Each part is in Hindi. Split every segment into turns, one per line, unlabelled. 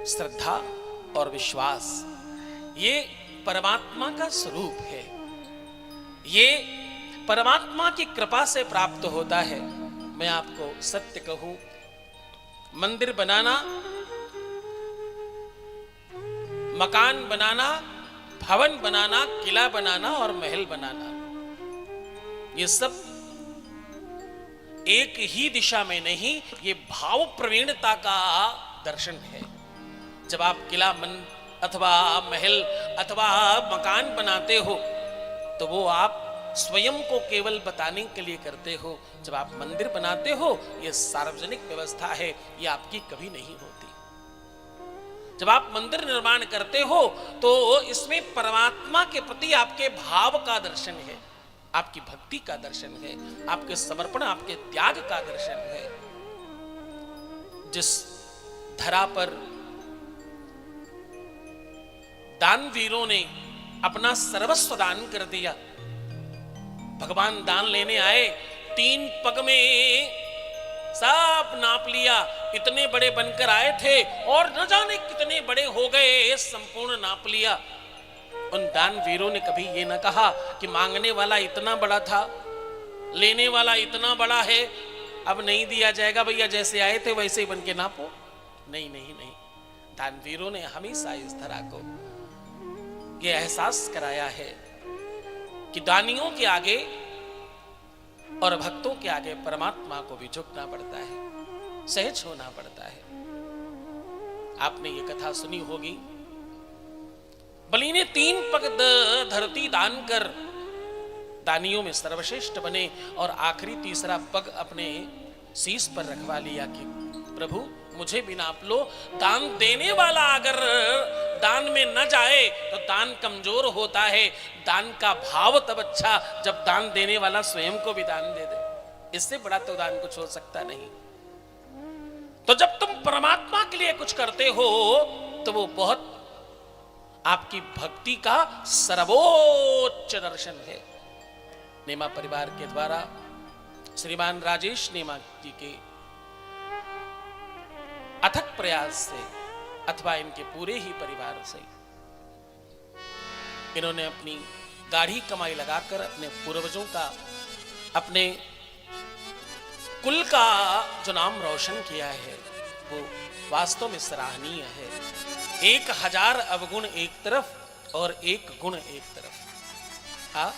श्रद्धा और विश्वास, ये परमात्मा का स्वरूप है। ये परमात्मा की कृपा से प्राप्त होता है। मैं आपको सत्य कहूं, मंदिर बनाना, मकान बनाना, भवन बनाना, किला बनाना और महल बनाना, ये सब एक ही दिशा में नहीं, ये भाव प्रवीणता का दर्शन है। जब आप किला अथवा महल अथवा मकान बनाते हो तो वो आप स्वयं को केवल बताने के लिए करते हो। जब आप मंदिर बनाते हो, ये सार्वजनिक व्यवस्था है, ये आपकी कभी नहीं होती। जब आप मंदिर निर्माण करते हो तो इसमें परमात्मा के प्रति आपके भाव का दर्शन है, आपकी भक्ति का दर्शन है, आपके समर्पण, आपके त्याग का दर्शन है। जिस धरा पर दानवीरों ने अपना सर्वस्व दान कर दिया, भगवान दान लेने आए, 3 पग में सब नाप लिया, इतने बड़े बनकर आए थे और न जाने कितने बड़े हो गए, संपूर्ण नाप लिया। उन दानवीरों ने कभी ये न कहा कि मांगने वाला इतना बड़ा था, लेने वाला इतना बड़ा है, अब नहीं दिया जाएगा, भैया जैसे आए थे वैसे ही बन के नापो। नहीं नहीं नहीं, दानवीरों ने हमेशा इस तरह को ये एहसास कराया है कि दानियों के आगे और भक्तों के आगे परमात्मा को भी झुकना पड़ता है, सहज होना पड़ता है। आपने ये कथा सुनी होगी, बलि ने 3 पग धरती दान कर दानियों में सर्वश्रेष्ठ बने और आखिरी तीसरा पग अपने शीश पर रखवा लिया कि प्रभु मुझे भी नाप लो। दान देने वाला अगर दान में न जाए तो दान कमजोर होता है। दान का भाव तब अच्छा जब दान देने वाला स्वयं को भी दान दे दे। इससे बड़ा तो दान कुछ हो सकता नहीं। तो जब तुम परमात्मा के लिए कुछ करते हो तो वो बहुत आपकी भक्ति का सर्वोच्च दर्शन है। नेमा परिवार के द्वारा श्रीमान राजेश नेमा जी के अथक प्रयास से अथवा इनके पूरे ही परिवार से इन्होंने अपनी गाढ़ी कमाई लगाकर अपने पूर्वजों का, अपने कुल का जो नाम रोशन किया है वो वास्तव में सराहनीय है। 1000 अवगुण एक तरफ और 1 गुण एक तरफ। हाँ,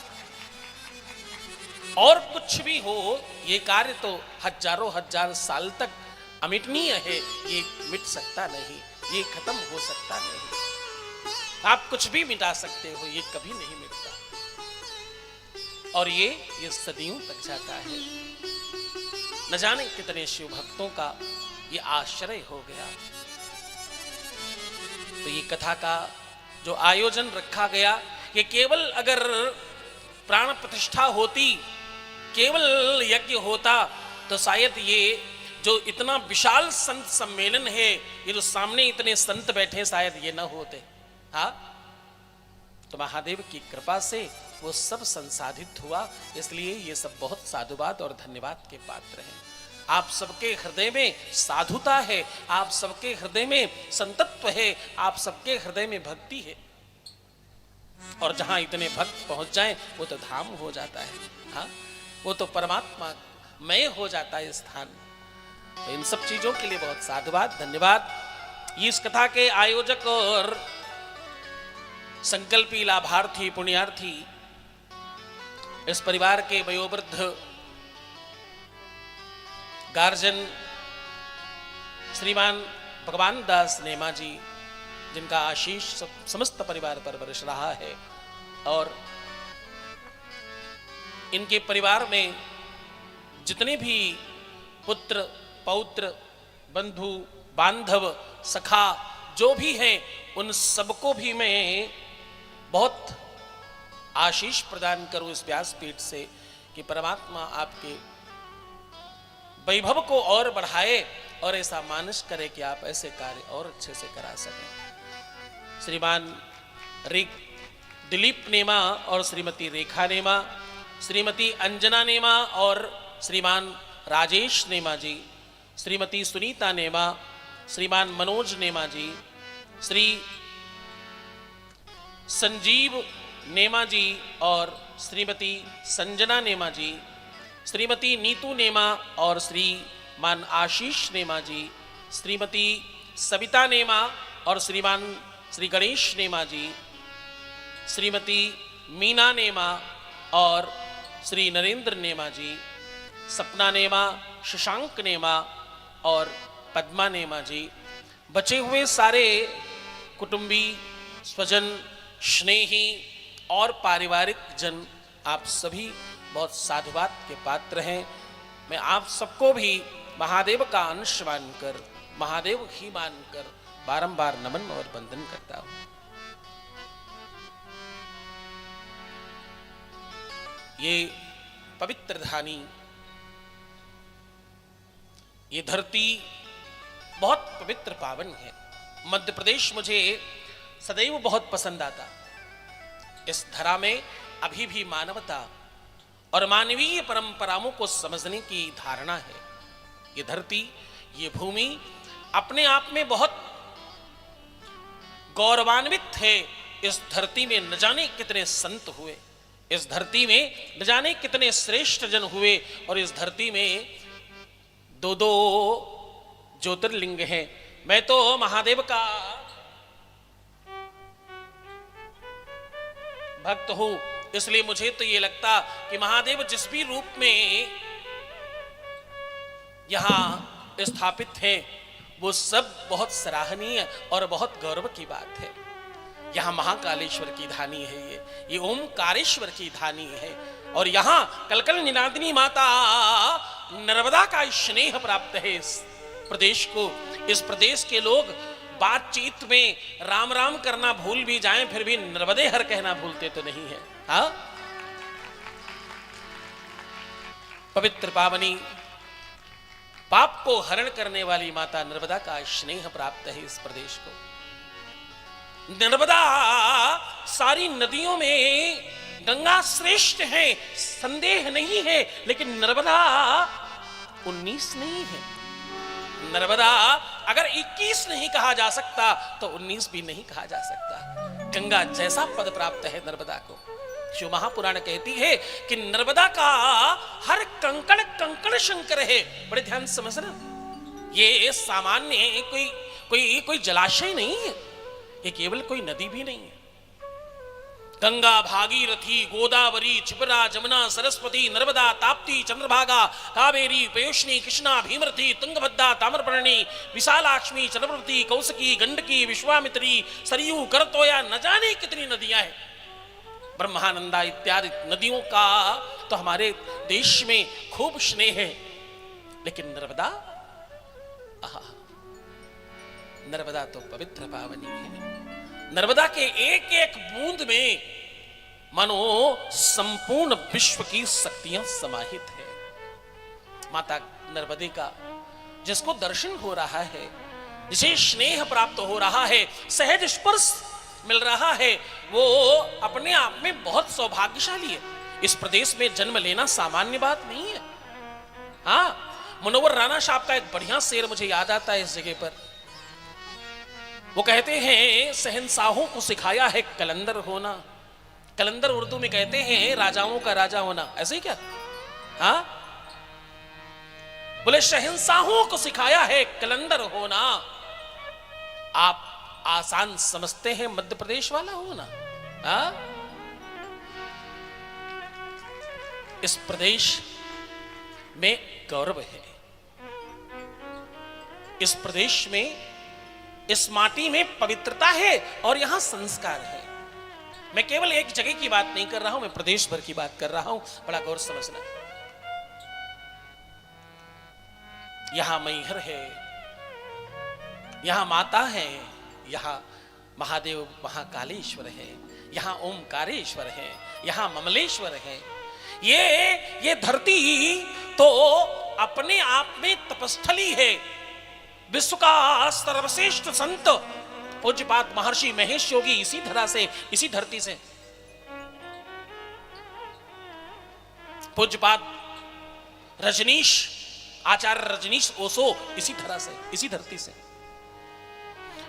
और कुछ भी हो, ये कार्य तो हजारों हजार साल तक अमिटनीय है, ये मिट सकता नहीं, ये खत्म हो सकता नहीं। आप कुछ भी मिटा सकते हो, ये कभी नहीं मिटता और ये सदियों तक जाता है। न जाने कितने शिव भक्तों का ये आश्रय हो गया। तो ये कथा का जो आयोजन रखा गया, ये केवल अगर प्राण प्रतिष्ठा होती, केवल यज्ञ होता तो शायद ये जो इतना विशाल संत सम्मेलन है, ये जो सामने इतने संत बैठे, शायद ये न होते। हाँ, तो महादेव की कृपा से वो सब संसाधित हुआ। इसलिए ये सब बहुत साधुवाद और धन्यवाद के पात्र हैं। आप सबके हृदय में साधुता है, आप सबके हृदय में संतत्व है, आप सबके हृदय में भक्ति है। और जहां इतने भक्त पहुंच जाएं वो तो धाम हो जाता है। हाँ, वो तो परमात्मा मय हो जाता है स्थान। तो इन सब चीजों के लिए बहुत साधुवाद, धन्यवाद। ये इस कथा के आयोजक और संकल्पी लाभार्थी पुण्यार्थी, इस परिवार के वयोवृद्ध गार्जियन श्रीमान भगवान दास नेमा जी, जिनका आशीष समस्त परिवार पर बरस रहा है, और इनके परिवार में जितने भी पुत्र पौत्र बंधु बांधव सखा जो भी हैं, उन सबको भी मैं बहुत आशीष प्रदान करूं इस व्यासपीठ से कि परमात्मा आपके वैभव को और बढ़ाए और ऐसा मानस करे कि आप ऐसे कार्य और अच्छे से करा सकें। श्रीमान दिलीप नेमा और श्रीमती रेखा नेमा, श्रीमती अंजना नेमा और श्रीमान राजेश नेमा जी, श्रीमती सुनीता नेमा, श्रीमान मनोज नेमा जी, श्री संजीव नेमा जी और श्रीमती संजना नेमा जी, श्रीमती नीतू नेमा और श्रीमान आशीष नेमा जी, श्रीमती सविता नेमा और श्रीमान श्री गणेश नेमा जी, श्रीमती मीना नेमा और श्री नरेंद्र नेमा जी, सपना नेमा, शशांक नेमा और पद्मा नेमा जी, बचे हुए सारे कुटुंबी, स्वजन, स्नेही और पारिवारिक जन, आप सभी बहुत साधुवाद के पात्र हैं। मैं आप सबको भी महादेव का अंश मानकर, महादेव ही मानकर बारंबार नमन और वंदन करता हूं। ये पवित्र धानी, ये धरती बहुत पवित्र पावन है। मध्य प्रदेश मुझे सदैव बहुत पसंद आता। इस धरा में अभी भी मानवता और मानवीय परंपराओं को समझने की धारणा है। ये धरती, ये भूमि अपने आप में बहुत गौरवान्वित है। इस धरती में न जाने कितने संत हुए, इस धरती में न जाने कितने श्रेष्ठ जन हुए, और इस धरती में दो दो ज्योतिर्लिंग हैं। मैं तो महादेव का भक्त हूं, इसलिए मुझे तो ये लगता कि महादेव जिस भी रूप में यहां स्थापित हैं, वो सब बहुत सराहनीय और बहुत गौरव की बात है। यहां महाकालेश्वर की धानी है, ये ओमकारेश्वर की धानी है, और यहां कलकल निनादिनी माता नर्मदा का स्नेह प्राप्त है इस प्रदेश को। इस प्रदेश के लोग बातचीत में राम राम करना भूल भी जाएं, फिर भी नर्मदे हर कहना भूलते तो नहीं है। हाँ, पवित्र पावनी, पाप को हरण करने वाली माता नर्मदा का स्नेह प्राप्त है इस प्रदेश को। नर्मदा सारी नदियों में गंगा श्रेष्ठ है, संदेह नहीं है, लेकिन नर्मदा 19 नहीं है। नर्मदा अगर 21 नहीं कहा जा सकता तो 19 भी नहीं कहा जा सकता। गंगा जैसा पद प्राप्त है नर्मदा को। शिव महापुराण कहती है कि नर्मदा का हर कंकड़ कंकड़ शंकर है। बड़े ध्यान से समझना, ये सामान्य कोई जलाशय नहीं है, ये केवल कोई नदी भी नहीं है। गंगा, भागीरथी, गोदावरी, क्षिप्रा, जमुना, सरस्वती, नर्मदा, ताप्ती, चंद्रभागा, कावेरी, पयोष्णी, कृष्णा, भीमरथी, तुंगभद्रा, ताम्रपर्णी, विशालाक्ष्मी, चंद्रवती, कौसकी, गंडकी, विश्वामित्री, सरयू, करतोया, न जाने कितनी नदियां हैं। ब्रह्मानंदा इत्यादि नदियों का तो हमारे देश में खूब स्नेह है, लेकिन नर्मदा, नर्मदा तो पवित्र पावनी है। नर्मदा के एक एक बूंद में मानो संपूर्ण विश्व की शक्तियां समाहित है। माता नर्मदे का जिसको दर्शन हो रहा है, जिसे स्नेह प्राप्त हो रहा है, सहज स्पर्श मिल रहा है, वो अपने आप में बहुत सौभाग्यशाली है। इस प्रदेश में जन्म लेना सामान्य बात नहीं है। हाँ, मुनव्वर राणा साहब का एक बढ़िया शेर मुझे याद आता है इस जगह पर। वो कहते हैं, शहंशाहों को सिखाया है कलंदर होना। कलंदर उर्दू में कहते हैं राजाओं का राजा होना, ऐसे ही क्या? हाँ, बोले शहंशाहों को सिखाया है कलंदर होना। आप आसान समझते हैं मध्य प्रदेश वाला होना? हाँ, इस प्रदेश में गौरव है, इस प्रदेश में, इस माटी में पवित्रता है और यहां संस्कार है। मैं केवल एक जगह की बात नहीं कर रहा हूं, मैं प्रदेश भर की बात कर रहा हूं। बड़ा गौर समझना। यहां मैहर है, यहां माता है, यहां महादेव महाकालेश्वर है, यहां ओमकारेश्वर है, यहां ममलेश्वर है। ये धरती तो अपने आप में तपस्थली है। विश्व का सर्वश्रेष्ठ संत पूज्यपाद महर्षि महेश योगी इसी धरा से, इसी धरती से, पूज्यपाद रजनीश, आचार्य रजनीश ओशो इसी धरा से, इसी धरती से।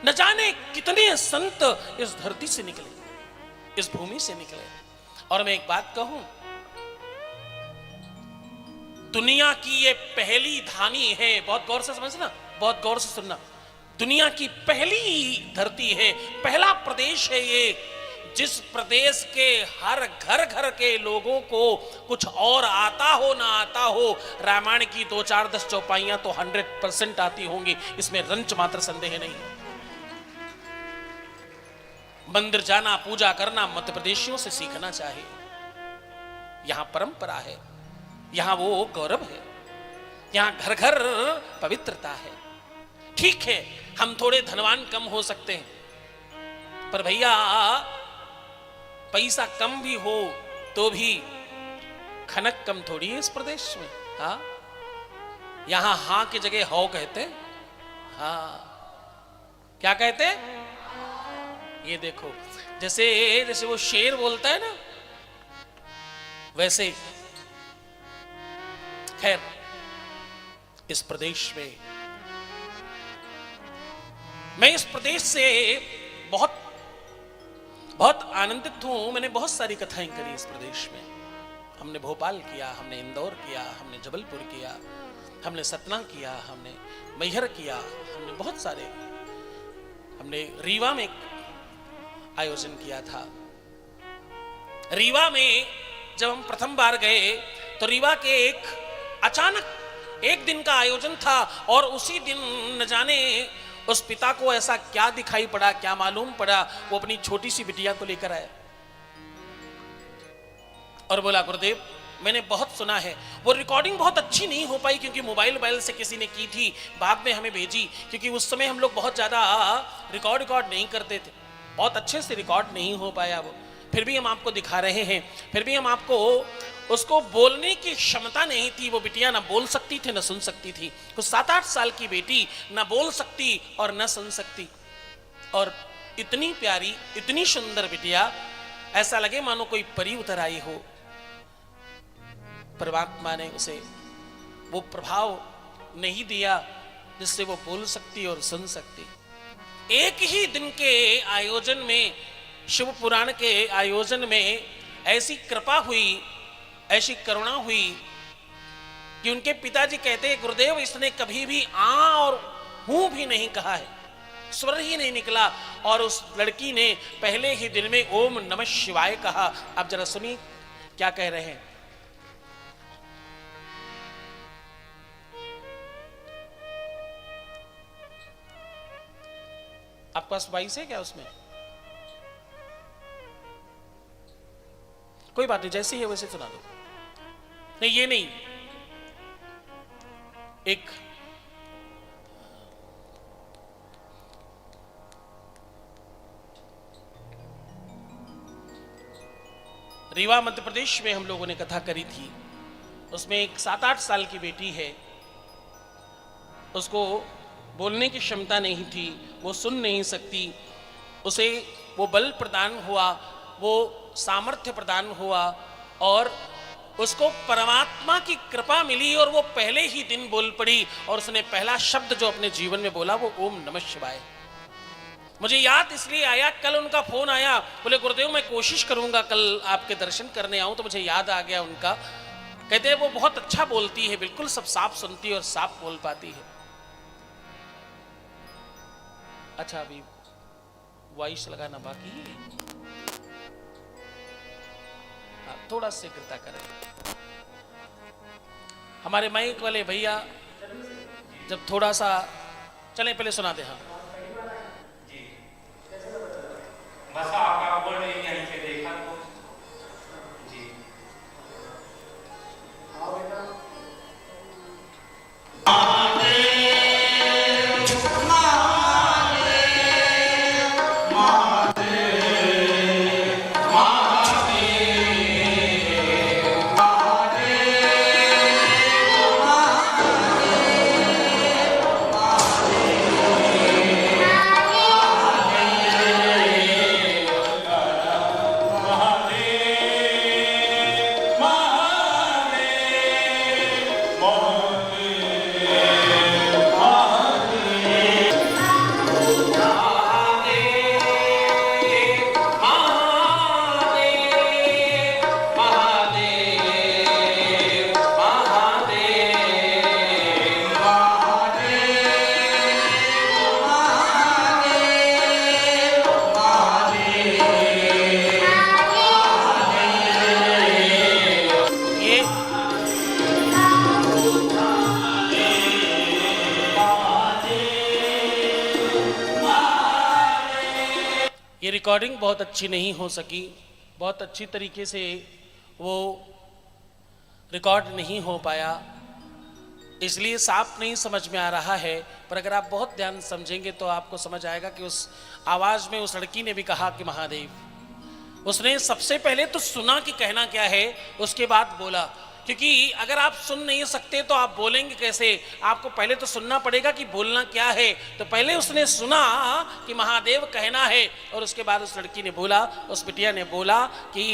न जाने कितने संत इस धरती से निकले, इस भूमि से निकले। और मैं एक बात कहूं, दुनिया की ये पहली धानी है, बहुत गौर से समझना, बहुत गौर से सुनना, दुनिया की पहली धरती है, पहला प्रदेश है ये, जिस प्रदेश के हर घर घर के लोगों को कुछ और आता हो ना आता हो, रामायण की 2-4-10 चौपाइयां तो 100% आती होंगी, इसमें रंच मात्र संदेह नहीं। मंदिर जाना, पूजा करना मध्य प्रदेशियों से सीखना चाहिए। यहां परंपरा है, यहां वो गौरव है, यहां घर घर पवित्रता है। ठीक है, हम थोड़े धनवान कम हो सकते हैं, पर भैया पैसा कम भी हो तो भी खनक कम थोड़ी है इस प्रदेश में। हाँ, यहां हां की जगह हौ कहते, हाँ क्या कहते, ये देखो, जैसे जैसे वो शेर बोलता है ना, वैसे। खैर, इस प्रदेश में, मैं इस प्रदेश से बहुत बहुत आनंदित हूं। मैंने बहुत सारी कथाएं करी इस प्रदेश में। हमने भोपाल किया, हमने इंदौर किया, हमने जबलपुर किया, हमने सतना किया, हमने मैहर किया, हमने बहुत सारे, हमने रीवा में आयोजन किया था। रीवा में जब हम प्रथम बार गए तो रीवा के अचानक एक दिन का आयोजन था, और उसी दिन न जाने उस पिता को ऐसा क्या दिखाई पड़ा, क्या मालूम पड़ा, वो अपनी छोटी सी बिटिया को लेकर आया और बोला, गुरुदेव मैंने बहुत सुना है। वो रिकॉर्डिंग बहुत अच्छी नहीं हो पाई क्योंकि मोबाइल से किसी ने की थी, बाद में हमें भेजी, क्योंकि उस समय हम लोग बहुत ज्यादा रिकॉर्ड नहीं करते थे, बहुत अच्छे से रिकॉर्ड नहीं हो पाया वो। फिर भी हम आपको दिखा रहे हैं, फिर भी हम आपको, उसको बोलने की क्षमता नहीं थी, वो बिटिया ना बोल सकती थी ना सुन सकती थी। कुछ 7-8 साल की बेटी ना बोल सकती और ना सुन सकती, और इतनी प्यारी, इतनी सुंदर बिटिया, ऐसा लगे मानो कोई परी उतर आई हो। परमात्मा ने उसे वो प्रभाव नहीं दिया जिससे वो बोल सकती और सुन सकती। एक ही दिन के आयोजन में, शिव पुराण के आयोजन में ऐसी कृपा हुई, ऐसी करुणा हुई कि उनके पिताजी कहते, गुरुदेव इसने कभी भी आ और हूं भी नहीं कहा है, स्वर ही नहीं निकला, और उस लड़की ने पहले ही दिन में ओम नमः शिवाय कहा। आप जरा सुनिए क्या कह रहे हैं। आपके पास वॉइस है क्या उसमें? कोई बात नहीं, जैसे ही है वैसे सुना दो। नहीं, ये नहीं, एक रीवा मध्य प्रदेश में हम लोगों ने कथा करी थी। उसमें एक 7-8 साल की बेटी है, उसको बोलने की क्षमता नहीं थी, वो सुन नहीं सकती, उसे वो बल प्रदान हुआ, वो सामर्थ्य प्रदान हुआ, और उसको परमात्मा की कृपा मिली, और वो पहले ही दिन बोल पड़ी, और उसने पहला शब्द जो अपने जीवन में बोला वो ओम नमः शिवाय। मुझे याद इसलिए आया, कल उनका फोन आया, बोले गुरुदेव मैं कोशिश करूंगा कल आपके दर्शन करने आऊं, तो मुझे याद आ गया उनका। कहते हैं वो बहुत अच्छा बोलती है, बिल्कुल सब साफ सुनती है और साफ बोल पाती है। अच्छा, अभी वॉइस लगाना बाकी है, थोड़ा शीघ्रता करें। हमारे माइक वाले भैया जब थोड़ा सा चले, पहले सुना दे। हाँ
बस आपका बोल रही यहीं से देखा तो जी। आओ बेटा।
ये रिकॉर्डिंग बहुत अच्छी नहीं हो सकी, बहुत अच्छी तरीके से वो रिकॉर्ड नहीं हो पाया, इसलिए साफ नहीं समझ में आ रहा है। पर अगर आप बहुत ध्यान समझेंगे तो आपको समझ आएगा कि उस आवाज में उस लड़की ने भी कहा कि महादेव। उसने सबसे पहले तो सुना कि कहना क्या है, उसके बाद बोला, क्योंकि अगर आप सुन नहीं सकते तो आप बोलेंगे कैसे? आपको पहले तो सुनना पड़ेगा कि बोलना क्या है। तो पहले उसने सुना कि महादेव कहना है, और उसके बाद उस लड़की ने बोला, उस बिटिया ने बोला कि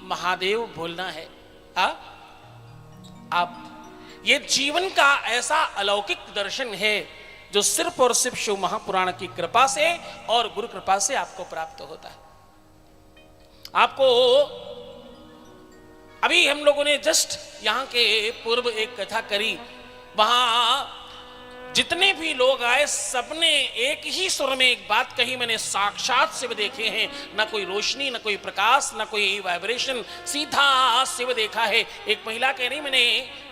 महादेव बोलना है। आप ये जीवन का ऐसा अलौकिक दर्शन है जो सिर्फ और सिर्फ शिव महापुराण की कृपा से और गुरु कृपा से आपको प्राप्त होता है। आपको अभी हम लोगों ने जस्ट यहां के पूर्व एक कथा करी, वहां जितने भी लोग आए सबने एक ही सुर में एक बात कही, मैंने साक्षात शिव देखे हैं, ना कोई रोशनी, ना कोई प्रकाश, ना कोई वाइब्रेशन, सीधा शिव देखा है। एक महिला कह रही मैंने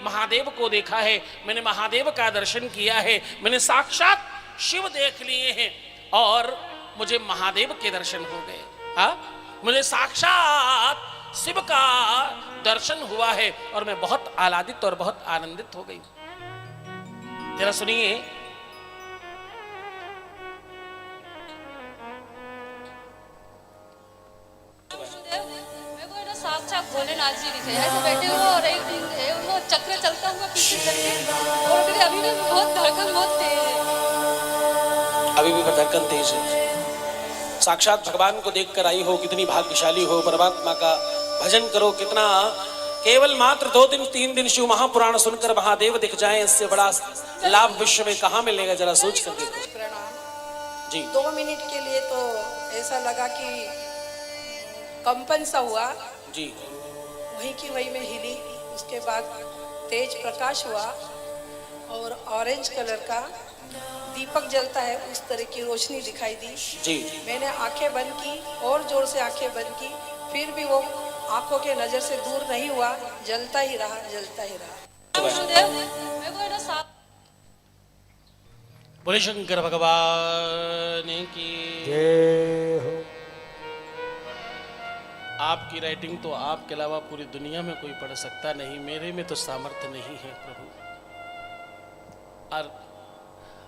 महादेव को देखा है, मैंने महादेव का दर्शन किया है, मैंने साक्षात शिव देख लिए हैं और मुझे महादेव के दर्शन हो गए। मुझे साक्षात शिव का दर्शन हुआ है और मैं बहुत आह्लादित और बहुत आनंदित हो गई। जरा सुनिए,
मेरे को साक्षात भोलेनाथ जी दिखे ऐसे बैठे हो और एक वो चक्र चलता हुआ पीछे करके, और मेरे अभी भी बहुत धड़कन बहुत तेज है,
अभी भी धड़कन तेज है। साक्षात भगवान को देखकर आई हो, कितनी भाग्यशाली हो। परमात्मा का भजन करो, कितना केवल मात्र 2 दिन 3 दिन शिव महापुराण सुनकर महादेव दिख जाए, इससे बड़ा लाभ विश्व में कहाँ मिलेगा? जरा सोच कर देखो।
प्रणाम
जी।
2 मिनट के लिए तो ऐसा लगा कि कंपन सा हुआ
जी,
वहीं की वहीं में हिली। उसके बाद तेज प्रकाश हुआ और ऑरेंज कलर का दीपक जलता है, उस तरह की रोशनी दिखाई दी
जी।
मैंने आंखें बंद की और जोर से आंखें बंद की, फिर भी वो आंखों के नजर से दूर नहीं हुआ, जलता ही रहा, जलता ही रहा।
मेरे को ना साफ
बोले शंकर भगवान की
जय हो।
आपकी राइटिंग तो आपके अलावा पूरी दुनिया में कोई पढ़ सकता नहीं, मेरे में तो सामर्थ्य नहीं है प्रभु। और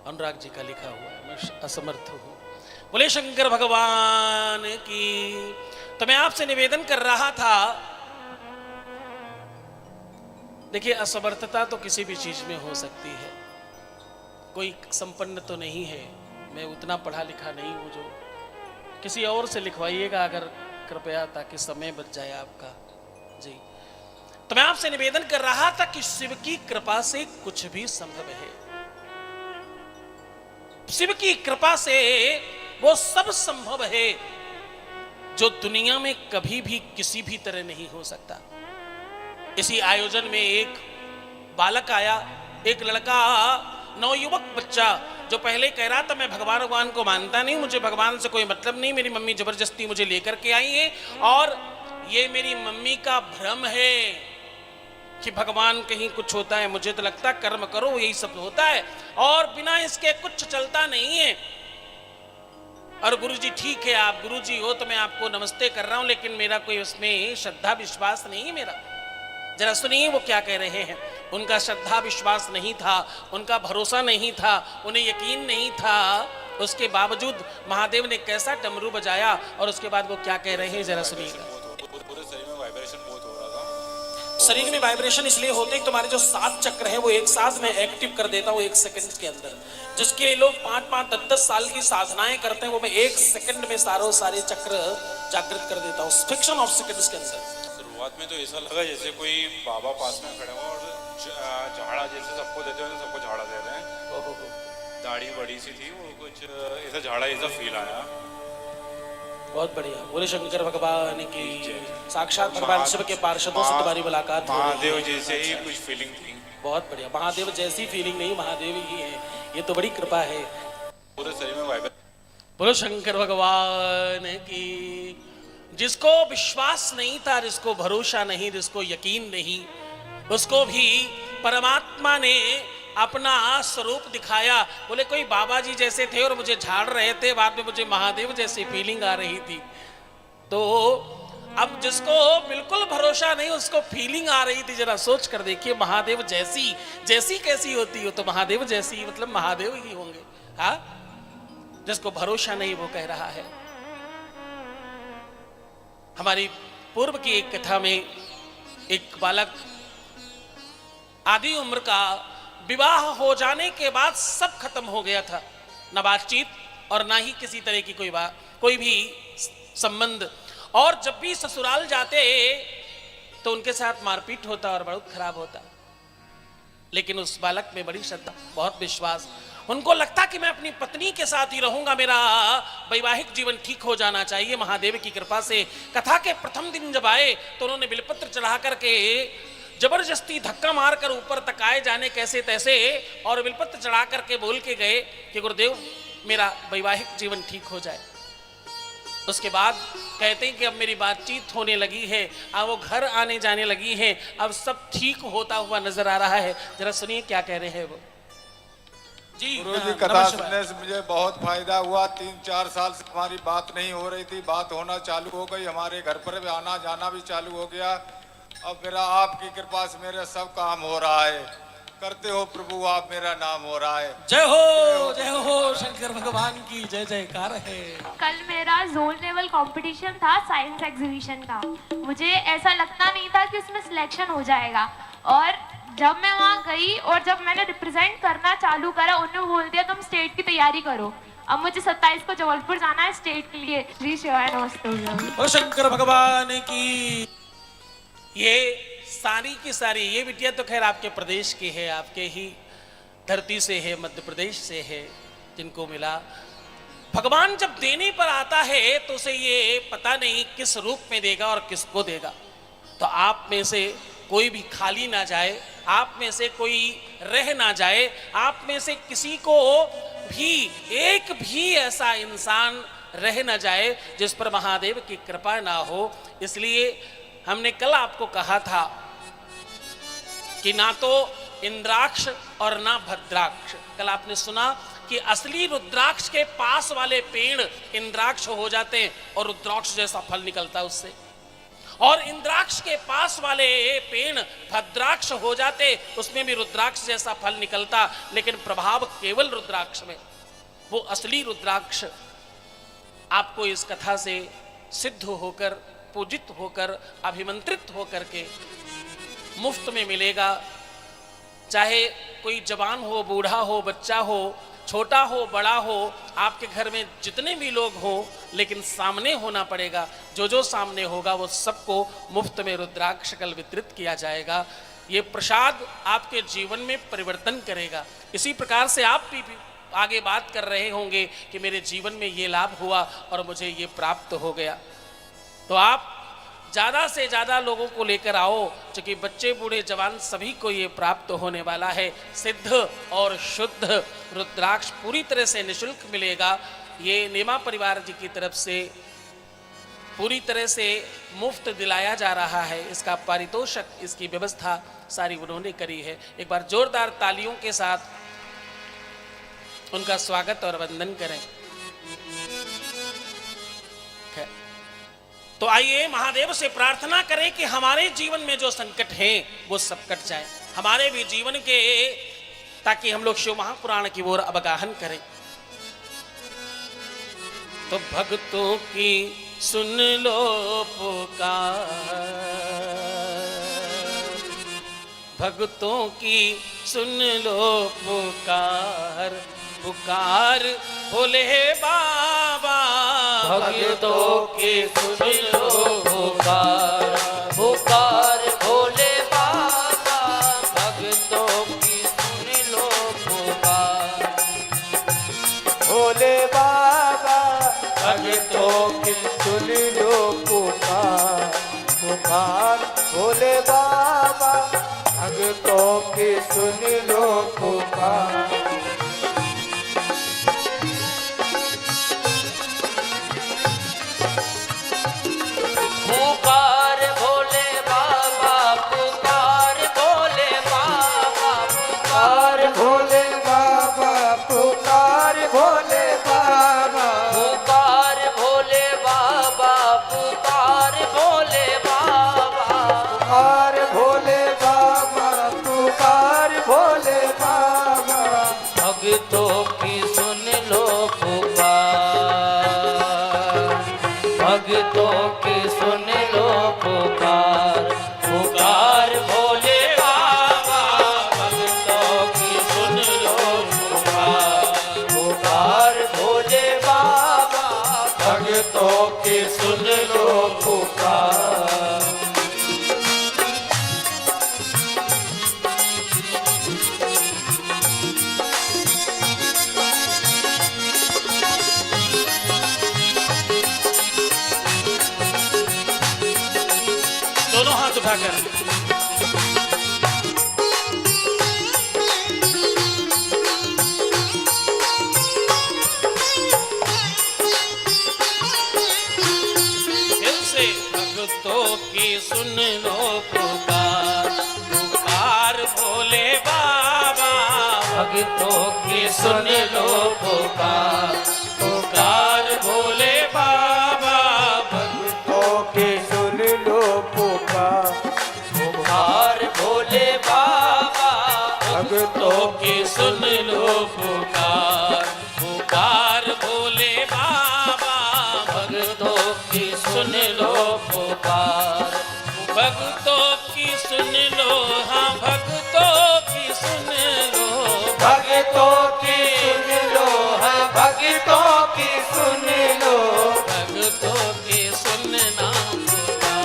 अनुराग जी का लिखा हुआ है, मैं असमर्थ हूं। बोले शंकर भगवान की। तो मैं आपसे निवेदन कर रहा था, देखिए असमर्थता तो किसी भी चीज में हो सकती है, कोई संपन्न तो नहीं है, मैं उतना पढ़ा लिखा नहीं हूं, जो किसी और से लिखवाइएगा अगर कृपया, ताकि समय बच जाए आपका। जी, तो मैं आपसे निवेदन कर रहा था कि शिव की कृपा से कुछ भी संभव है। शिव की कृपा से वो सब संभव है जो दुनिया में कभी भी किसी भी तरह नहीं हो सकता। इसी आयोजन में एक बालक आया, एक लड़का, नवयुवक बच्चा, जो पहले कह रहा था मैं भगवान को मानता नहीं, मुझे भगवान से कोई मतलब नहीं, मेरी मम्मी जबरदस्ती मुझे लेकर के आई है और ये मेरी मम्मी का भ्रम है कि भगवान कहीं कुछ होता है, मुझे तो लगता है कर्म करो यही सब होता है और बिना इसके कुछ चलता नहीं है। और गुरुजी ठीक है, आप गुरुजी हो तो मैं आपको नमस्ते कर रहा हूं, लेकिन मेरा कोई उसमें श्रद्धा विश्वास नहीं है मेरा। जरा सुनिए वो क्या कह रहे हैं। उनका श्रद्धा विश्वास नहीं था, उनका भरोसा नहीं था, उन्हें यकीन नहीं था, उसके बावजूद महादेव ने कैसा डमरू बजाया और उसके बाद वो क्या कह रहे हैं, जरा सुनिएगा।
पूरे शरीर में वाइब्रेशन बहुत हो रहा था।
शरीर में वाइब्रेशन इसलिए होते हैं, तुम्हारे जो 7 चक्र है वो एक साथ में एक्टिव कर देता हूँ 1 सेकंड के अंदर। जिसके लोग 5-5, 10-10 साल की साधनाएं करते हैं, वो मैं 1 सेकंड में सारे चक्र जागृत कर देता हूँ, फ्रिक्शन ऑफ सेकंड्स के अंदर।
शुरुआत में तो ऐसा लगा जैसे कोई बाबा पास में खड़े हो और झाड़ा जैसे सबको देते हो, सबको झाड़ा दे रहे हैं। दाढ़ी बड़ी सी थी, वो कुछ ऐसा झाड़ा ऐसा फील आया।
बहुत बढ़िया। बोले शंकर भगवान की। साक्षात भगवान शिव के पार्षदों से तुम्हारी मुलाकात हो रही है।
महादेव जैसे ही कुछ फीलिंग थी।
बहुत बढ़िया। महादेव जैसी फीलिंग नहीं, महादेव ही है, ये तो बड़ी कृपा है।
पूरे शरीर में वाइब्रेशन।
बोलो शंकर भगवान की। जिसको विश्वास नहीं था, जिसको भरोसा नहीं, जिसको यकीन नहीं, उसको भी परमात्मा ने अपना स्वरूप दिखाया। बोले कोई बाबा जी जैसे थे और मुझे झाड़ रहे थे, बाद में मुझे महादेव जैसी फीलिंग आ रही थी। तो अब जिसको बिल्कुल भरोसा नहीं उसको फीलिंग आ रही थी, जरा सोच कर देखिए महादेव जैसी जैसी कैसी होती हो, तो महादेव जैसी मतलब महादेव ही होंगे। हाँ, जिसको भरोसा नहीं वो कह रहा है। हमारी पूर्व की एक कथा में एक बालक आधी उम्र का विवाह हो जाने के बाद सब खत्म हो गया था, न बातचीत और ना ही किसी तरह की कोई भी संबंध। और जब भी ससुराल जाते तो उनके साथ मारपीट होता और बहुत खराब होता। लेकिन उस बालक में बड़ी श्रद्धा, बहुत विश्वास। उनको लगता कि मैं अपनी पत्नी के साथ ही रहूंगा, मेरा वैवाहिक जीवन ठीक हो जाना चाहिए महादेव की कृपा से। कथा के प्रथम दिन जब आए तो उन्होंने बिलपत्र चढ़ा करके जबरदस्ती धक्का मारकर ऊपर तक आए जाने कैसे तैसे, और बिलपत्र चढ़ा करके बोल के गए कि गुरुदेव मेरा वैवाहिक जीवन ठीक हो जाए। उसके बाद कहते हैं कि अब मेरी बातचीत होने लगी है, अब वो घर आने जाने लगी है, अब सब ठीक होता हुआ नजर आ रहा है। जरा सुनिए क्या कह रहे हैं वो। जी
गुरुजी, कथा सुनने से मुझे बहुत फायदा हुआ। 3-4 साल से हमारी बात नहीं हो रही थी, बात होना चालू हो गई। हमारे घर पर भी आना जाना भी चालू हो गया। अब मेरा आपकी कृपा से मेरा सब काम हो रहा है। करते हो प्रभु आप, मेरा नाम हो रहा है।
जय हो शंकर भगवान की जय जयकार है।
कल मेरा जोन लेवल कंपटीशन था साइंस एग्जीबिशन का। मुझे ऐसा लगता नहीं था कि उसमें सिलेक्शन हो जाएगा, और जब मैं वहाँ गई और जब मैंने रिप्रेजेंट करना चालू करा, उन्होंने बोल दिया तुम स्टेट की तैयारी करो। अब मुझे 27 को जबलपुर जाना है स्टेट के लिए। श्री शिवाय नमस्ते।
ओ शंकर भगवान की। ये सारी की सारी ये बिटिया तो खैर आपके प्रदेश की है, आपके ही धरती से है, मध्य प्रदेश से है, जिनको मिला। भगवान जब देने पर आता है तो उसे ये पता नहीं किस रूप में देगा और किसको देगा। तो आप में से कोई भी खाली ना जाए, आप में से कोई रह ना जाए, आप में से किसी को भी एक भी ऐसा इंसान रह ना जाए जिस पर महादेव की कृपा ना हो। इसलिए हमने कल आपको कहा था कि ना तो इंद्राक्ष और ना भद्राक्ष। कल आपने सुना कि असली रुद्राक्ष के पास वाले पेड़ इंद्राक्ष हो जाते हैं और रुद्राक्ष जैसा फल निकलता है उससे, और इंद्राक्ष के पास वाले पेड़ भद्राक्ष हो जाते, उसमें भी रुद्राक्ष जैसा फल निकलता, लेकिन प्रभाव केवल रुद्राक्ष में। वो असली रुद्राक्ष आपको इस कथा से सिद्ध होकर, पूजित होकर, अभिमंत्रित होकर के मुफ्त में मिलेगा। चाहे कोई जवान हो, बूढ़ा हो, बच्चा हो, छोटा हो, बड़ा हो, आपके घर में जितने भी लोग हो, लेकिन सामने होना पड़ेगा। जो जो सामने होगा वो सबको मुफ्त में रुद्राक्ष कल वितरित किया जाएगा। ये प्रसाद आपके जीवन में परिवर्तन करेगा। इसी प्रकार से आप भी आगे बात कर रहे होंगे कि मेरे जीवन में ये लाभ हुआ और मुझे ये प्राप्त हो गया। तो आप ज़्यादा से ज़्यादा लोगों को लेकर आओ, क्योंकि बच्चे बूढ़े जवान सभी को ये प्राप्त होने वाला है। सिद्ध और शुद्ध रुद्राक्ष पूरी तरह से निःशुल्क मिलेगा। ये नेमा परिवार जी की तरफ से पूरी तरह से मुफ्त दिलाया जा रहा है। इसका पारितोषिक, इसकी व्यवस्था सारी उन्होंने करी है। एक बार जोरदार तालियों के साथ उनका स्वागत और वंदन करें। तो आइए महादेव से प्रार्थना करें कि हमारे जीवन में जो संकट हैं वो सब कट जाए, हमारे भी जीवन के, ताकि हम लोग शिव महापुराण की ओर अवगाहन करें। तो भक्तों की सुन लो पुकार, भक्तों की सुन लो पुकार, पुकार भोले बाबा।
भक्तों की सुन लो पुकार, पुकार भोले बाबा। भक्तों की सुन लो पुकार, भोले बाबा। भक्तों की सुन लो पुकार, पुकार भोले बाबा। भक्तों की सुन लो पुकार। पुकार भोले बाबा, पुकार भोले बाबा, पुकार भोले भक्तों की सुन लो पुकार, पुकार भोले बाबा, भक्तों की सुन लो पुकार, पुकार भोले बाबा, भक्तों की सुन लो पुकार।
दोनों हाथ उठाकर दिल से भक्तों की सुन लो पुकार, पुकार भोले बाबा,
भक्तों की सुन लो पुकार,
पुकार भोले बाबा,
भक्तों की सुन लो पुकार, पुकार भोले बाबा,
भक्तों की सुन लो पुकार, पुकार भोले बाबा,
भक्तों की सुन लो पुकार,
भक्तों की सुन लो, हाँ भक्तों की सुन लो,
भक्तों की सुन लो, हाँ भक्तों की सुन लो,
भक्तों की सुनना पुकार,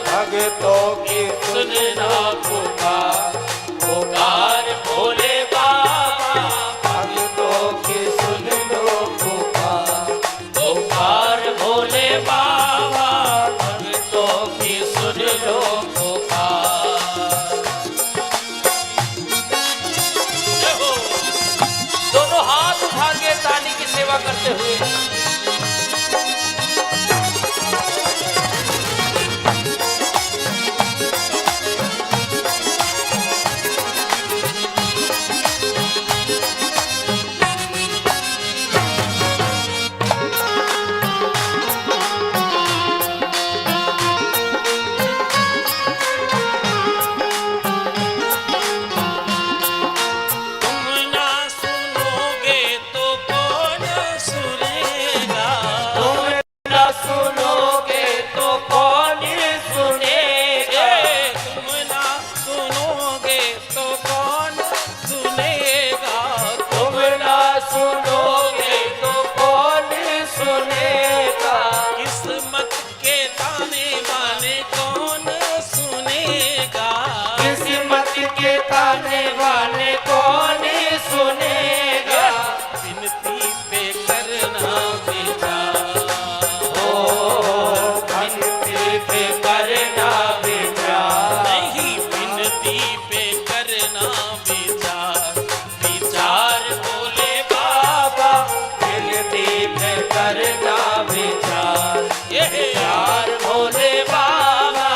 भक्तों की
सुनना पुकार,
पुकार भोले बाबा, भक्तों की सुन लो पुकार, पुकार भोले बाबा, भक्तों की सुन लो पुकार।
जय हो।
दोनों हाथ उठा के ताली की सेवा करते हुए
तुम ना सुनोगे तो कौन सुनेगा,
तुम न सुनोगे तो कौन सुनेगा,
तुम ना सुनोगे तो कौन सुनेगा,
तुम न सुनोगे तो कौन सुनेगा,
किस्मत के ताने बाने कौन सुनेगा,
किस्मत के ताने वाले कौन सुनेगा,
विनती पे करना विचार,
भक्ति पे करना विचार,
नहीं विनती पे करना विचार, विचार भोले
बाबा भक्ति पे करना विचार,
ये
विचार भोले बाबा,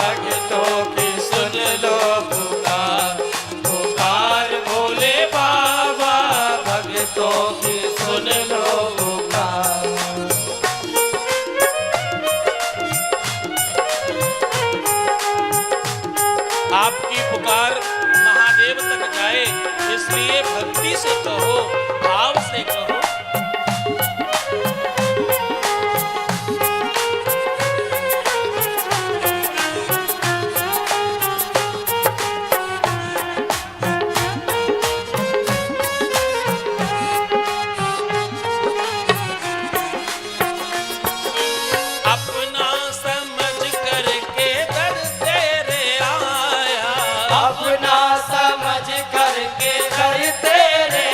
भक्तों की सुन लो पुकार, पुकार भोले बाबा, भक्तों की सुन लो पुकार।
आपकी पुकार महादेव तक जाए, इसलिए भक्ति से कहो, भाव से कहो। अपना समझ करके दर तेरे आया,
अपना समझ करके घर तेरे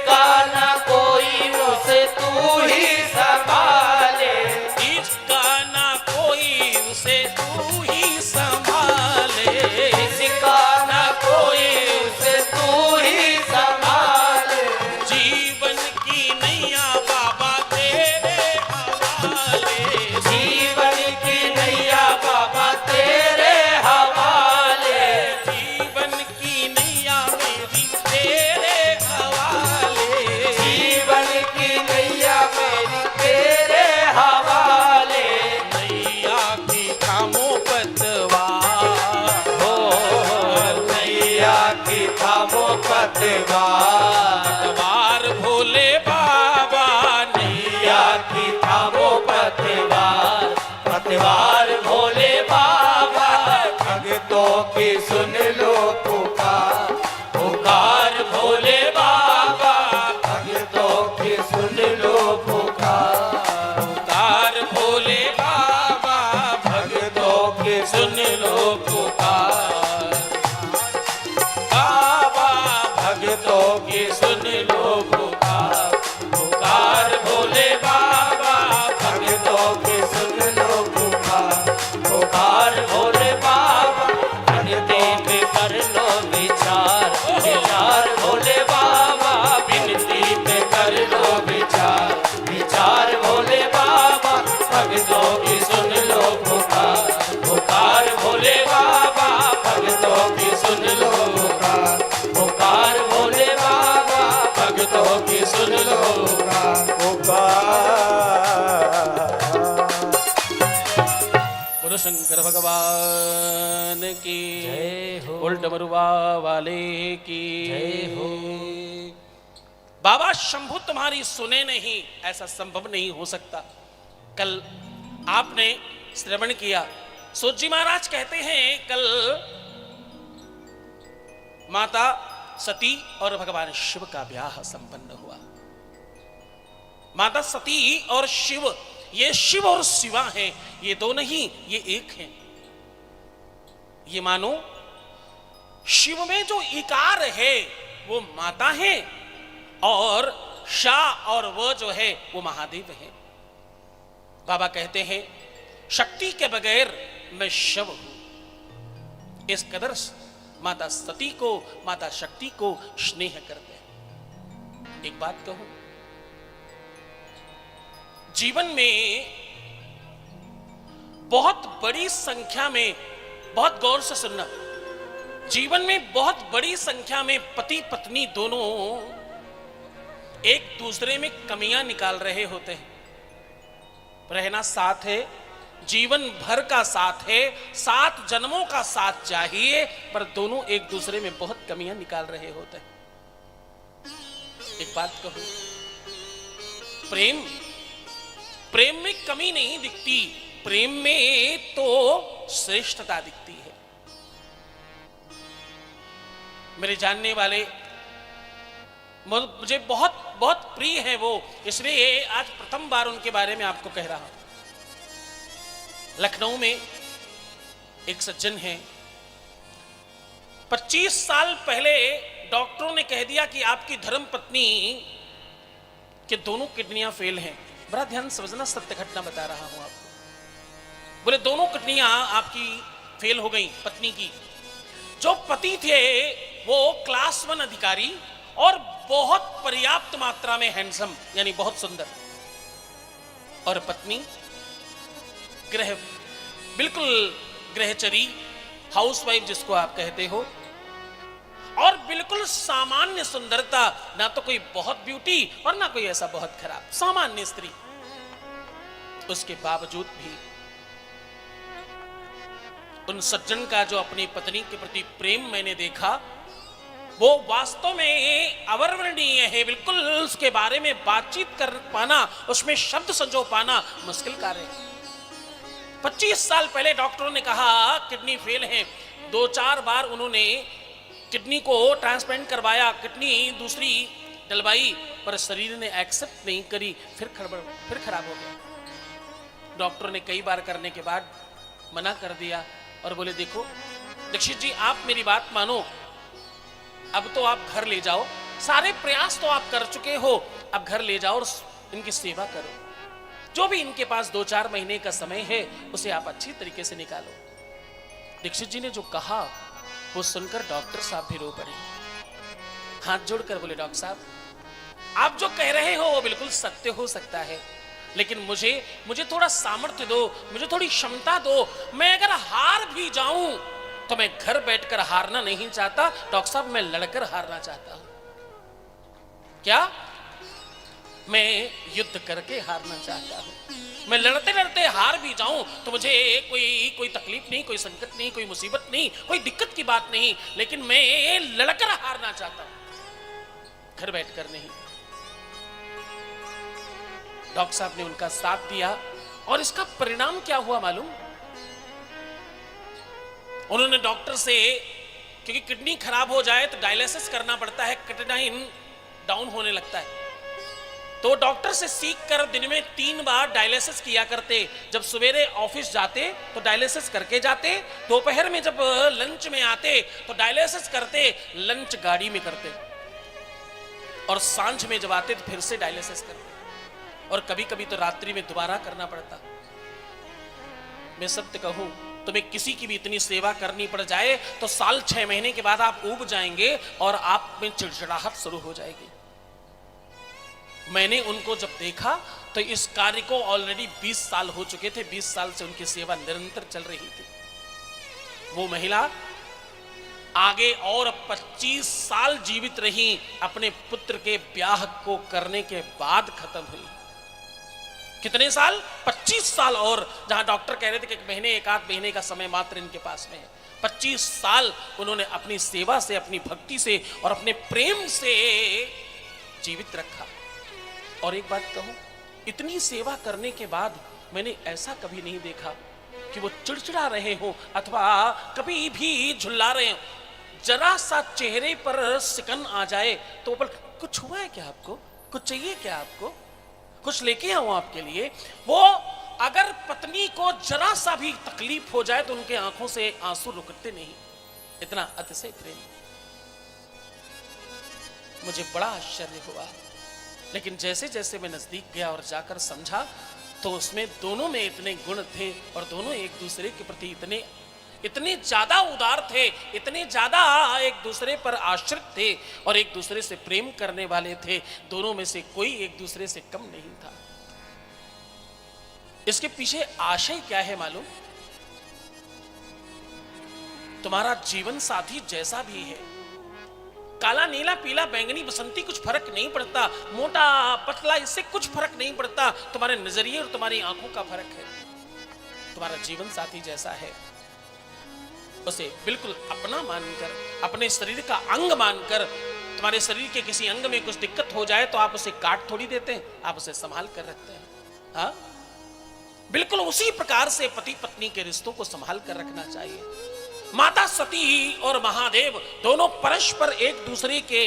इसका न कोई उसे तू ही संभाले,
इसका ना कोई उसे तू ही संभाले,
इसका न कोई उसे तू ही संभाले,
जीवन की नैया बाबा तेरे हवाले,
जीवन की नैया बाबा तेरे हवाले,
जीवन की नैया मेरी तेरे हवाले,
जीवन की नैया मेरी तेरे हवाले,
नैया की थामो पतवार,
हो नैया की थामो पतवार,
पतवार भोले बाबा नैया
नैया की थामो पतवार, पतवार भोले बाबा, भक्तों की सुन लो पुकार, पुकार भोले बाबा, भक्तों की सुन लो पुकार,
पुकार भोले बाबा
भक्तों की
सुन लो पुकार, बाबा
भक्तों की सुन लो पुकार, पुकार भोले बाबा, भक्तों की सुन लो पुकार, पुकार भोले बाबा, विनती पे कर लो विचार, विचार भोले बाबा, विनती पे कर लो विचार, विचार भोले बाबा, भक्तों की सुन लो पुकार, पुकार भोले बाबा, भक्तों की सुन लो पुकार, पुकार भोले बाबा, भक्तों की सुन लो
बोलो शंकर भगवान की
जय हो।
उल्ट मरुआ वाले की
जय हो।
बाबा शंभु तुम्हारी सुने नहीं, ऐसा संभव नहीं हो सकता। कल आपने श्रवण किया, सूत जी महाराज कहते हैं कल माता सती और भगवान शिव का ब्याह संपन्न हुआ। माता सती और शिव, ये शिव और शिवा हैं, ये दो नहीं, ये एक हैं। ये मानो शिव में जो इकार है वो माता है और शाह और वो जो है वो महादेव है। बाबा कहते हैं शक्ति के बगैर मैं शव हूं। इस कदर माता सती को, माता शक्ति को स्नेह करते हैं। एक बात कहूं, जीवन में बहुत बड़ी संख्या में, बहुत गौर से सुनना, जीवन में बहुत बड़ी संख्या में पति पत्नी दोनों एक दूसरे में कमियां निकाल रहे होते हैं। रहना साथ है, जीवन भर का साथ है, 7 जन्मों का साथ चाहिए, पर दोनों एक दूसरे में बहुत कमियां निकाल रहे होते हैं। एक बात कहूं, प्रेम में कमी नहीं दिखती, प्रेम में तो श्रेष्ठता दिखती है। मेरे जानने वाले, मुझे बहुत बहुत प्रिय है वो, इसलिए आज प्रथम बार उनके बारे में आपको कह रहा हूं। लखनऊ में एक सज्जन है, 25 साल पहले डॉक्टरों ने कह दिया कि आपकी धर्म पत्नी के दोनों किडनियां फेल हैं। बड़ा ध्यान समझना, सत्य घटना बता रहा हूं आपको। बोले दोनों किडनियां आपकी फेल हो गई पत्नी की। जो पति थे वो क्लास 1 अधिकारी और बहुत पर्याप्त मात्रा में हैंडसम, यानी बहुत सुंदर, और पत्नी बिल्कुल गृहचरी, हाउसवाइफ जिसको आप कहते हो, और बिल्कुल सामान्य सुंदरता, ना तो कोई बहुत ब्यूटी और ना कोई ऐसा बहुत खराब, सामान्य स्त्री। उसके बावजूद भी उन सज्जन का जो अपनी पत्नी के प्रति प्रेम मैंने देखा, वो वास्तव में अवर्णनीय है। बिल्कुल उसके बारे में बातचीत कर पाना, उसमें शब्द संजो पाना मुश्किल कार्य है। 25 साल पहले डॉक्टरों ने कहा किडनी फेल है, 2-4 बार उन्होंने किडनी को ट्रांसप्लांट करवाया, किडनी दूसरी डलवाई, पर शरीर ने एक्सेप्ट नहीं करी, फिर खराब हो गया। डॉक्टर ने कई बार करने के बाद मना कर दिया और बोले देखो दीक्षित जी, आप मेरी बात मानो, अब तो आप घर ले जाओ, सारे प्रयास तो आप कर चुके हो, अब घर ले जाओ और इनकी सेवा करो। जो भी इनके पास 2-4 महीने का समय है उसे आप अच्छी तरीके से निकालो। दीक्षित जी ने जो कहा वो सुनकर डॉक्टर साहब भी रो पड़े, हाथ जोड़कर बोले, डॉक्टर साहब आप जो कह रहे हो वो बिल्कुल सत्य हो सकता है, लेकिन मुझे थोड़ा सामर्थ्य दो, मुझे थोड़ी क्षमता दो। मैं अगर हार भी जाऊं तो मैं घर बैठकर हारना नहीं चाहता डॉक्टर साहब, मैं लड़कर हारना चाहता हूं। क्या? मैं युद्ध करके हारना चाहता हूं। मैं लड़ते लड़ते हार भी जाऊं तो मुझे कोई तकलीफ नहीं, कोई संकट नहीं, कोई मुसीबत नहीं, कोई दिक्कत की बात नहीं, लेकिन मैं लड़कर हारना चाहता हूं, घर बैठकर नहीं। डॉक्टर साहब ने उनका साथ दिया और इसका परिणाम क्या हुआ मालूम? उन्होंने डॉक्टर से, क्योंकि किडनी खराब हो जाए तो डायलिसिस करना पड़ता है, क्रिएटिनिन डाउन होने लगता है, तो डॉक्टर से सीख कर दिन में 3 बार डायलिसिस किया करते। जब सवेरे ऑफिस जाते तो डायलिसिस करके जाते, दोपहर में जब लंच में आते तो डायलिसिस करते, लंच गाड़ी में करते, और सांझ में जब आते तो फिर से डायलिसिस करते, और कभी कभी तो रात्रि में दोबारा करना पड़ता। मैं सत्य कहूं, तुम्हें किसी की भी इतनी सेवा करनी पड़ जाए तो साल 6 महीने के बाद आप ऊब जाएंगे और आप में चिड़चिड़ाहट शुरू हो जाएगी। मैंने उनको जब देखा तो इस कार्य को ऑलरेडी 20 साल हो चुके थे, 20 साल से उनकी सेवा निरंतर चल रही थी। वो महिला आगे और 25 साल जीवित रही, अपने पुत्र के ब्याह को करने के बाद खत्म हुई। कितने साल? 25 साल। और जहां डॉक्टर कह रहे थे कि 1 महीने 1 आध महीने का समय मात्र इनके पास में है, 25 साल उन्होंने अपनी सेवा से, अपनी भक्ति से और अपने प्रेम से जीवित रखा। और एक बात कहूं, इतनी सेवा करने के बाद मैंने ऐसा कभी नहीं देखा कि वो चिड़चिड़ा रहे हो अथवा कभी भी झुल्ला रहे हो। जरा सा चेहरे पर सिकन आ जाए तो बोल, कुछ हुआ है क्या आपको? कुछ चाहिए क्या आपको? कुछ लेके आऊं आपके लिए? वो अगर पत्नी को जरा सा भी तकलीफ हो जाए तो उनके आंखों से आंसू रुकते नहीं, इतना अतिशय प्रेम। मुझे बड़ा आश्चर्य हुआ, लेकिन जैसे जैसे मैं नजदीक गया और जाकर समझा तो उसमें दोनों में इतने गुण थे और दोनों एक दूसरे के प्रति इतने ज्यादा उदार थे, इतने ज्यादा एक दूसरे पर आश्रित थे और एक दूसरे से प्रेम करने वाले थे। दोनों में से कोई एक दूसरे से कम नहीं था। इसके पीछे आशय क्या है मालूम? तुम्हारा जीवन साथी जैसा भी है, काला नीला पीला बैंगनी बसंती कुछ फर्क नहीं पड़ता, मोटा पतला इससे कुछ फर्क नहीं पड़ता, तुम्हारे नजरिए और तुम्हारी आंखों का फर्क है। तुम्हारा जीवन साथी जैसा है उसे बिल्कुल अपना मानकर, अपने शरीर का अंग मानकर, तुम्हारे शरीर के किसी अंग में कुछ दिक्कत हो जाए तो आप उसे काट थोड़ी देते हैं, आप उसे संभाल कर रखते हैं। हाँ, बिल्कुल उसी प्रकार से पति पत्नी के रिश्तों को संभाल कर रखना चाहिए। माता सती और महादेव दोनों परस्पर एक दूसरे के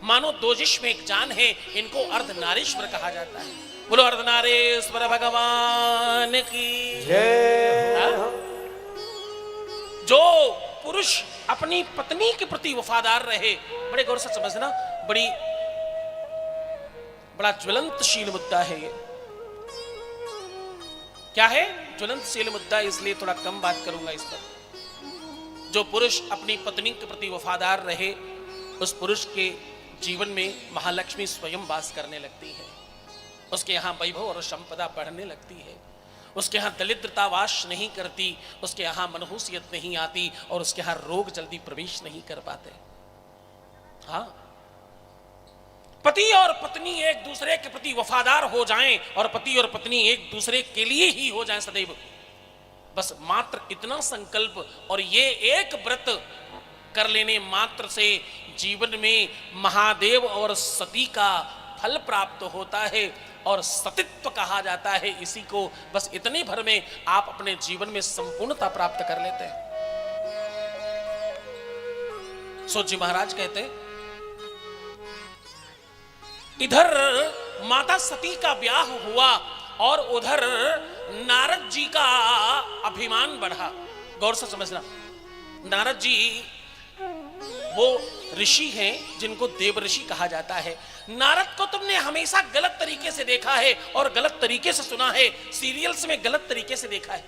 मानो 2 जिस्म एक जान है, इनको अर्धनारीश्वर कहा जाता है। बोलो अर्धनारीश्वर भगवान की जय। जो पुरुष अपनी पत्नी के प्रति वफादार रहे, बड़े गौर से समझना, बड़ा ज्वलंतशील मुद्दा है ये। क्या है? ज्वलंतशील मुद्दा, इसलिए थोड़ा कम बात करूंगा इस पर। जो पुरुष अपनी पत्नी के प्रति वफादार रहे, उस पुरुष के जीवन में महालक्ष्मी स्वयं वास करने लगती है, उसके यहाँ वैभव और संपदा बढ़ने लगती है, उसके यहाँ दरिद्रता वास नहीं करती, उसके यहाँ मनहूसियत नहीं आती और उसके यहाँ रोग जल्दी प्रवेश नहीं कर पाते। हाँ, पति और पत्नी एक दूसरे के प्रति वफादार हो जाएं और पति और पत्नी एक दूसरे के लिए ही हो जाएं सदैव, बस मात्र इतना संकल्प और ये एक व्रत कर लेने मात्र से जीवन में महादेव और सती का फल प्राप्त होता है और सतित्व कहा जाता है इसी को। बस इतने भर में आप अपने जीवन में संपूर्णता प्राप्त कर लेते हैं। सूत जी महाराज कहते हैं, इधर माता सती का ब्याह हुआ और उधर नारद जी का अभिमान बढ़ा। गौर से समझना, नारद जी वो ऋषि हैं जिनको देव ऋषि कहा जाता है। नारद को तुमने हमेशा गलत तरीके से देखा है और गलत तरीके से सुना है, सीरियल्स में गलत तरीके से देखा है।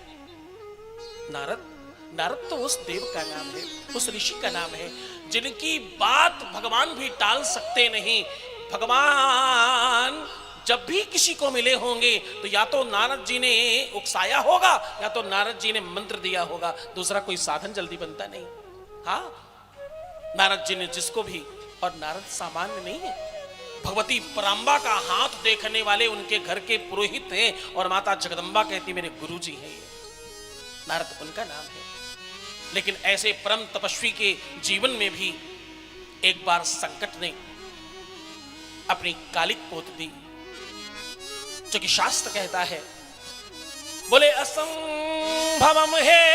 नारद तो उस देव का नाम है, उस ऋषि का नाम है जिनकी बात भगवान भी टाल सकते नहीं। भगवान जब भी किसी को मिले होंगे तो या तो नारद जी ने उकसाया होगा या तो नारद जी ने मंत्र दिया होगा, दूसरा कोई साधन जल्दी बनता नहीं। हाँ, नारद जी ने जिसको भी, और नारद सामान्य नहीं है, भगवती परांबा का हाथ देखने वाले उनके घर के पुरोहित हैं और माता जगदम्बा कहती मेरे गुरु जी हैं। नारद उनका नाम है। लेकिन ऐसे परम तपस्वी के जीवन में भी एक बार संकट ने अपनी कालिक पोत दी, जो कि शास्त्र कहता है, बोले असंभवम है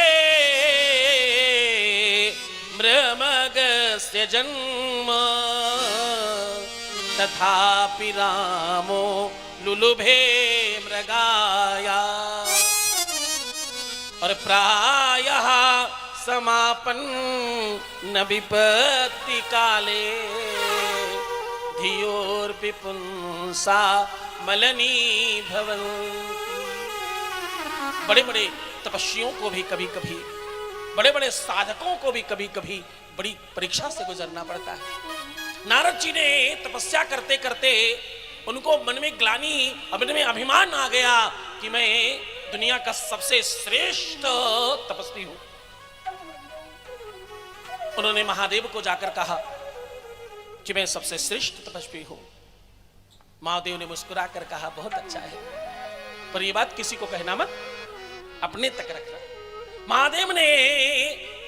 मृमगस्य जन्म तथापि रामो लुलुभे मृगाया, और प्रायः समापन न विपत्ति काले धियोर्विपुंसा मलनी भवन्ति। बड़े बड़े तपस्वियों को भी कभी कभी, बड़े बड़े साधकों को भी कभी कभी बड़ी परीक्षा से गुजरना पड़ता है। नारद जी ने तपस्या करते करते उनको मन में ग्लानि, मन में अभिमान आ गया कि मैं दुनिया का सबसे श्रेष्ठ तपस्वी हूं। उन्होंने महादेव को जाकर कहा कि मैं सबसे श्रेष्ठ तपस्वी हूं। महादेव ने मुस्कुरा कर कहा बहुत अच्छा है, पर यह बात किसी को कहना मत, अपने तक रखना। महादेव ने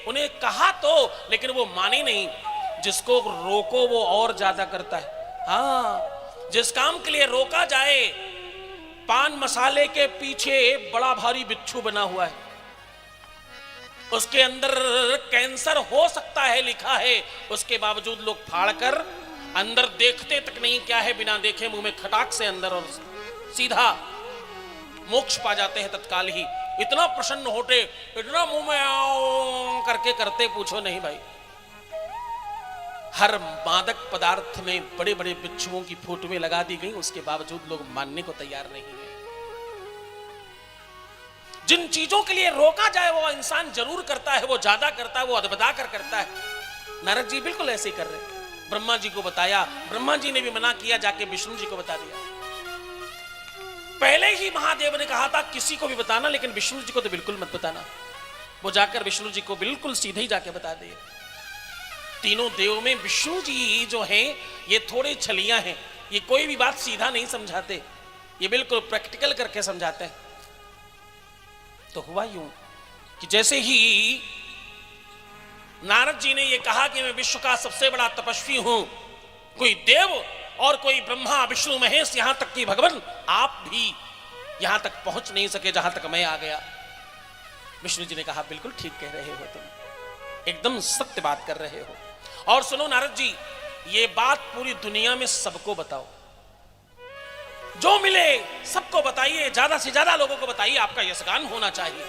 उन्हें कहा तो, लेकिन वो माने नहीं। जिसको रोको वो और ज्यादा करता है। हाँ, जिस काम के लिए रोका जाए, पान मसाले के पीछे बड़ा भारी बिच्छू बना हुआ है, उसके अंदर कैंसर हो सकता है लिखा है, उसके बावजूद लोग फाड़कर अंदर देखते तक नहीं क्या है, बिना देखे मुंह में खटाक से अंदर और सीधा मोक्ष पा जाते हैं तत्काल ही। इतना प्रसन्न होते, इतना मुंह में करके करते पूछो नहीं भाई। हर मादक पदार्थ में बड़े बड़े बिच्छुओं की फोटोएं लगा दी गई, उसके बावजूद लोग मानने को तैयार नहीं है। जिन चीजों के लिए रोका जाए वो इंसान जरूर करता है, वो ज्यादा करता है, वो अदबदा कर करता है। नारद जी बिल्कुल ऐसे ही कर रहे हैं। ब्रह्मा जी को बताया, ब्रह्मा जी ने भी मना किया, जाके विष्णु जी को बता दिया। पहले ही महादेव ने कहा था किसी को भी बताना, लेकिन विष्णु जी को तो बिल्कुल मत बताना। वो जाकर विष्णु जी को बिल्कुल सीधे ही जाके बता दिए। तीनों देव में विष्णु जी जो हैं ये थोड़े छलियां हैं, ये कोई भी बात सीधा नहीं समझाते, ये बिल्कुल प्रैक्टिकल करके समझाते हैं। तो हुआ यूं कि जैसे ही नारद जी ने ये कहा कि मैं विश्व का सबसे बड़ा तपस्वी हूं, कोई देव और कोई ब्रह्मा विष्णु महेश, यहां तक कि भगवान आप भी यहां तक पहुंच नहीं सके जहां तक मैं आ गया। विष्णु जी ने कहा बिल्कुल ठीक कह रहे हो तुम, एकदम सत्य बात कर रहे हो। और सुनो नारद जी, ये बात पूरी दुनिया में सबको बताओ, जो मिले सबको बताइए, ज्यादा से ज्यादा लोगों को बताइए, आपका यशगान होना चाहिए।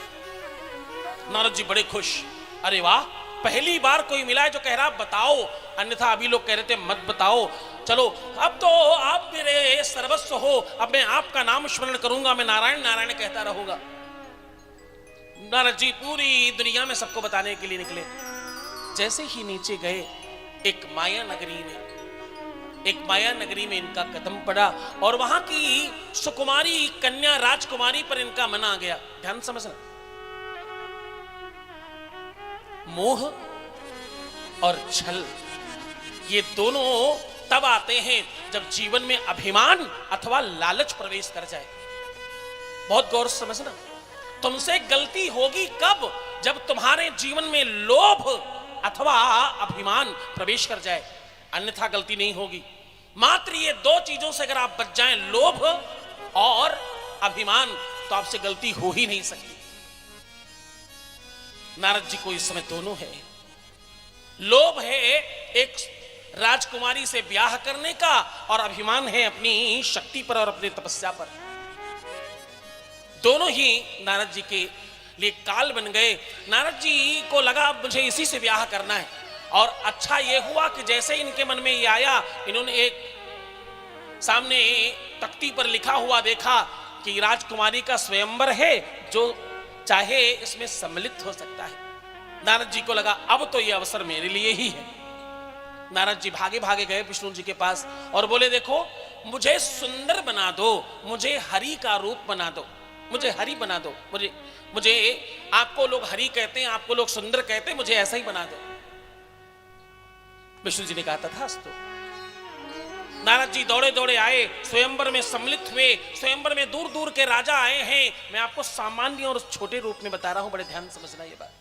नारद जी बड़े खुश, अरे वाह, पहली बार कोई मिला है जो कह रहा बताओ, अन्यथा अभी लोग कह रहे थे मत बताओ। चलो अब तो आप मेरे सर्वस्व हो, अब मैं आपका नाम स्मरण करूंगा, मैं नारायण नारायण कहता रहूंगा। नारद जी पूरी दुनिया में सबको बताने के लिए निकले। जैसे ही नीचे गए, एक माया नगरी में इनका कदम पड़ा और वहां की सुकुमारी कन्या राजकुमारी पर इनका मन आ गया। ध्यान समझना, मोह और छल ये दोनों तब आते हैं जब जीवन में अभिमान अथवा लालच प्रवेश कर जाए। बहुत गौर से समझना, तुमसे गलती होगी कब? जब तुम्हारे जीवन में लोभ अथवा अभिमान प्रवेश कर जाए, अन्यथा गलती नहीं होगी। मात्र ये दो चीजों से अगर आप बच जाएं, लोभ और अभिमान, तो आपसे गलती हो ही नहीं सकती। नारद जी को इस समय दोनों है। लोभ है एक राजकुमारी से ब्याह करने का, और अभिमान है अपनी शक्ति पर और अपनी तपस्या पर। दोनों ही नारद जी के लिए काल बन गए। नारद जी को लगा मुझे इसी से ब्याह करना है, और अच्छा ये हुआ कि जैसे इनके मन में ये आया, इन्होंने एक सामने तख्ती पर लिखा हुआ देखा कि राजकुमारी का स्वयंवर है, जो चाहे इसमें सम्मिलित हो सकता है। नारद जी को लगा अब तो ये अवसर मेरे लिए ही है। नारद जी भागे भागे गए विष्णु जी के पास और बोले, देखो मुझे सुंदर बना दो, मुझे हरि का रूप बना दो, मुझे हरि बना दो, मुझे आपको लोग हरि कहते हैं, आपको लोग सुंदर कहते हैं, मुझे ऐसा ही बना दो। विष्णु जी ने कहा तथास्तु। नारद जी दौड़े दौड़े आए, स्वयंवर में सम्मिलित हुए। स्वयंवर में दूर दूर के राजा आए हैं। मैं आपको सामान्य और छोटे रूप में बता रहा हूं, बड़े ध्यान से समझना ये बात।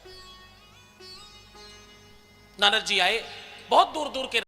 नारद जी आए, बहुत दूर दूर के